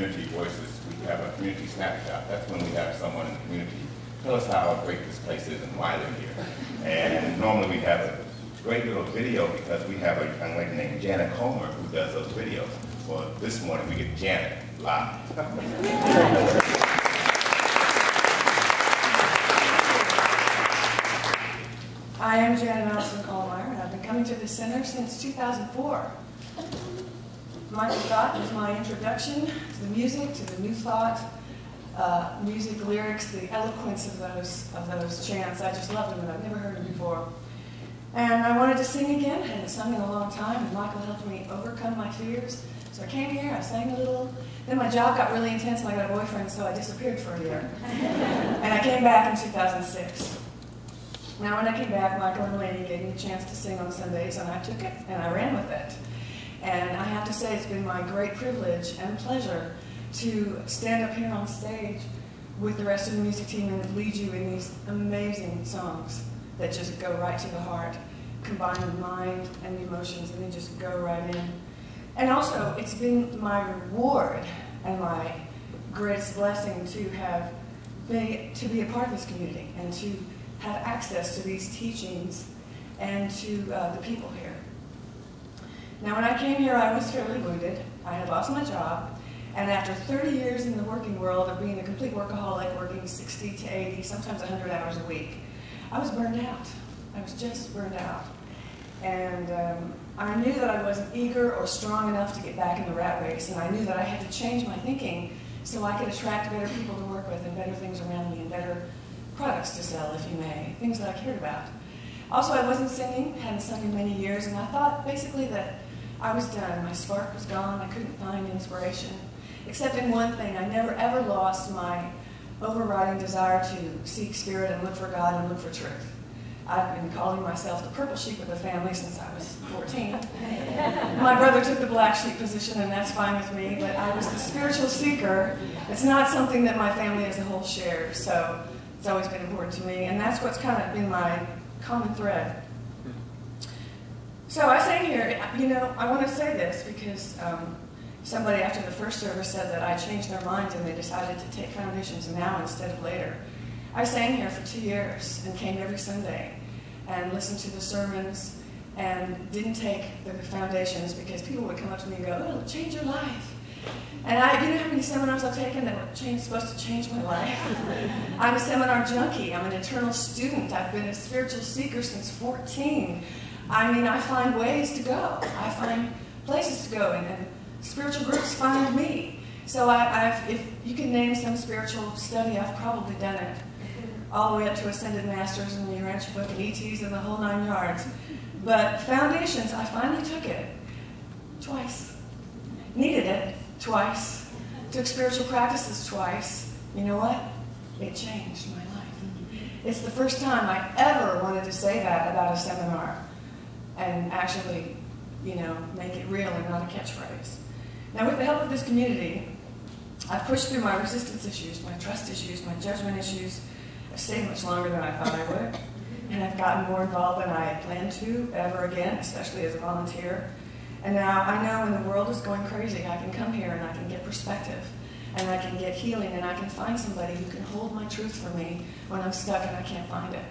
community voices, we have a community snapshot. That's when we have someone in the community tell us how great this place is and why they're here. And normally we have a great little video because we have a young lady named Janet Kollmeier who does those videos. Well, this morning we get Janet live. I am Janet Kollmeier, and I've been coming to the center since 2004. Michael Gott was my introduction to the music, to the new thought, music, lyrics, the eloquence of those chants. I just loved them, and I've never heard them before. And I wanted to sing again. I hadn't sung in a long time, and Michael helped me overcome my fears. So I came here, I sang a little. Then my job got really intense, and I got a boyfriend, so I disappeared for a year. And I came back in 2006. Now, when I came back, Michael and Lainey gave me a chance to sing on Sundays, and I took it, and I ran with it. And I have to say, it's been my great privilege and pleasure to stand up here on stage with the rest of the music team and lead you in these amazing songs that just go right to the heart, combine the mind and the emotions, and they just go right in. And also, it's been my reward and my greatest blessing to be a part of this community and to have access to these teachings and to the people here. Now, when I came here, I was fairly wounded. I had lost my job, and after 30 years in the working world of being a complete workaholic, working 60 to 80, sometimes 100 hours a week, I was burned out. I was just burned out. And I knew that I wasn't eager or strong enough to get back in the rat race, and I knew that I had to change my thinking so I could attract better people to work with and better things around me and better products to sell, if you may, things that I cared about. Also, I wasn't singing, hadn't sung in many years, and I thought basically that I was done. My spark was gone. I couldn't find inspiration. Except in one thing, I never ever lost my overriding desire to seek spirit and look for God and look for truth. I've been calling myself the purple sheep of the family since I was 14. My brother took the black sheep position, and that's fine with me, but I was the spiritual seeker. It's not something that my family as a whole shares, so it's always been important to me, and that's what's kind of been my common thread. So I sang here, you know, I want to say this because somebody after the first service said that I changed their minds and they decided to take foundations now instead of later. I sang here for 2 years and came every Sunday and listened to the sermons and didn't take the foundations because people would come up to me and go, oh, it'll change your life. And you know how many seminars I've taken that were supposed to change my life? I'm a seminar junkie. I'm an eternal student. I've been a spiritual seeker since 14. I mean, I find ways to go. I find places to go, and spiritual groups find me. So if you can name some spiritual study, I've probably done it. All the way up to Ascended Masters and the Urantia Book and ETs and the whole 9 yards. But foundations, I finally took it twice. Needed it twice. Took spiritual practices twice. You know what? It changed my life. It's the first time I ever wanted to say that about a seminar and actually, you know, make it real and not a catchphrase. Now, with the help of this community, I've pushed through my resistance issues, my trust issues, my judgment issues. I've stayed much longer than I thought I would, and I've gotten more involved than I had planned to ever again, especially as a volunteer. And now I know when the world is going crazy, I can come here and I can get perspective, and I can get healing, and I can find somebody who can hold my truth for me when I'm stuck and I can't find it.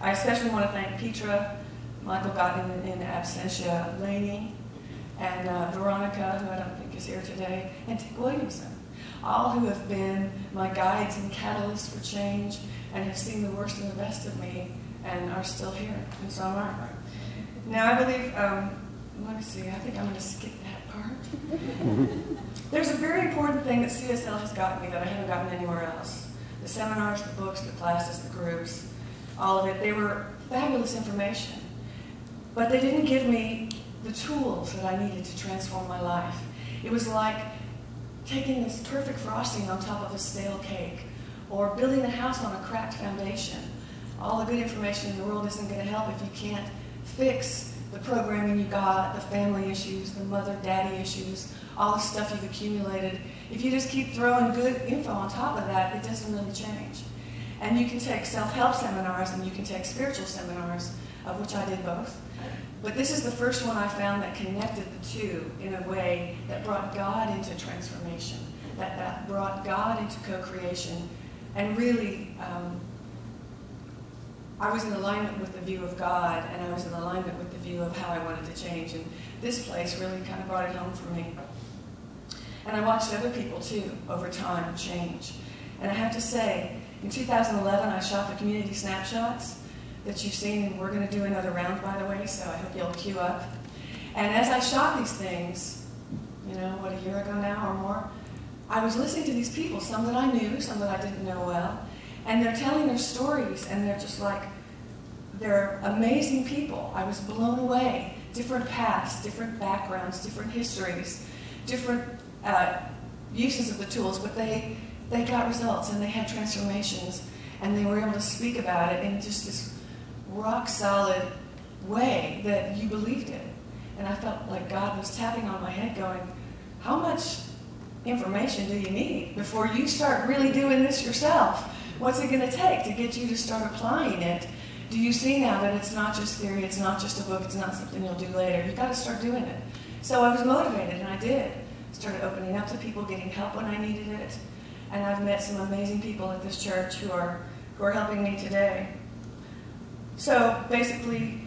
I especially want to thank Petra, Michael Gott in absentia, Lainey, and Veronica, who I don't think is here today, and Dick Williamson, all who have been my guides and catalysts for change and have seen the worst and the best of me and are still here, and so am I. Now, I believe, let me see, I think I'm going to skip that part. There's a very important thing that CSL has gotten me that I haven't gotten anywhere else. The seminars, the books, the classes, the groups, all of it, they were fabulous information. But they didn't give me the tools that I needed to transform my life. It was like taking this perfect frosting on top of a stale cake, or building a house on a cracked foundation. All the good information in the world isn't going to help if you can't fix the programming you got, the family issues, the mother-daddy issues, all the stuff you've accumulated. If you just keep throwing good info on top of that, it doesn't really change. And you can take self-help seminars and you can take spiritual seminars, of which I did both. But this is the first one I found that connected the two in a way that brought God into transformation, that brought God into co-creation, and really, I was in alignment with the view of God, and I was in alignment with the view of how I wanted to change, and this place really kind of brought it home for me. And I watched other people, too, over time change. And I have to say, in 2011, I shot the community snapshots that you've seen, and we're going to do another round, by the way, so I hope you'll queue up. And as I shot these things, you know, what, a year ago now or more, I was listening to these people, some that I knew, some that I didn't know well, and they're telling their stories, and they're just like, they're amazing people. I was blown away. Different paths, different backgrounds, different histories, different uses of the tools, but they got results, and they had transformations, and they were able to speak about it in just this rock-solid way that you believed it. And I felt like God was tapping on my head going, how much information do you need before you start really doing this yourself? What's it going to take to get you to start applying it? Do you see now that it's not just theory, it's not just a book, it's not something you'll do later. You've got to start doing it. So I was motivated, and I did. Started opening up to people, getting help when I needed it. And I've met some amazing people at this church who are helping me today. So basically,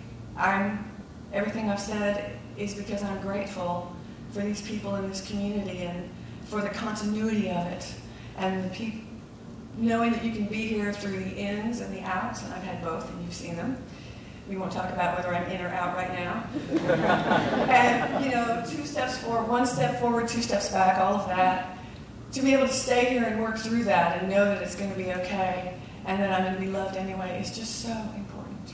everything I've said is because I'm grateful for these people in this community and for the continuity of it, and knowing that you can be here through the ins and the outs, and I've had both, and you've seen them. We won't talk about whether I'm in or out right now. And, you know, 2 steps forward, 1 step forward, 2 steps back, all of that. To be able to stay here and work through that and know that it's going to be okay and that I'm going to be loved anyway is just so important.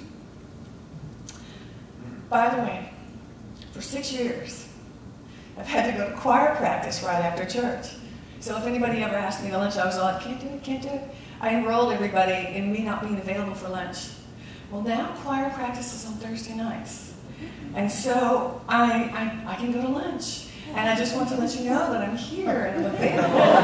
By the way, for 6 years, I've had to go to choir practice right after church. So if anybody ever asked me to lunch, I was like, can't do it, can't do it. I enrolled everybody in me not being available for lunch. Well, now choir practice is on Thursday nights. And so I can go to lunch. And I just want to let you know that I'm here and I'm available. I'm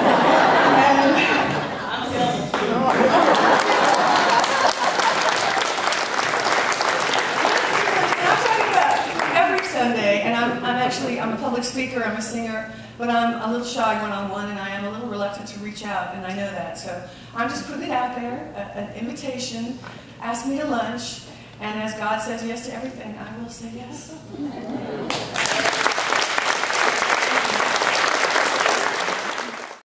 talking about every Sunday, and I'm a public speaker, I'm a singer, but I'm a little shy one-on-one, and I am a little reluctant to reach out, and I know that. So I'm just putting it out there, an invitation. Ask me to lunch, and as God says yes to everything, I will say yes.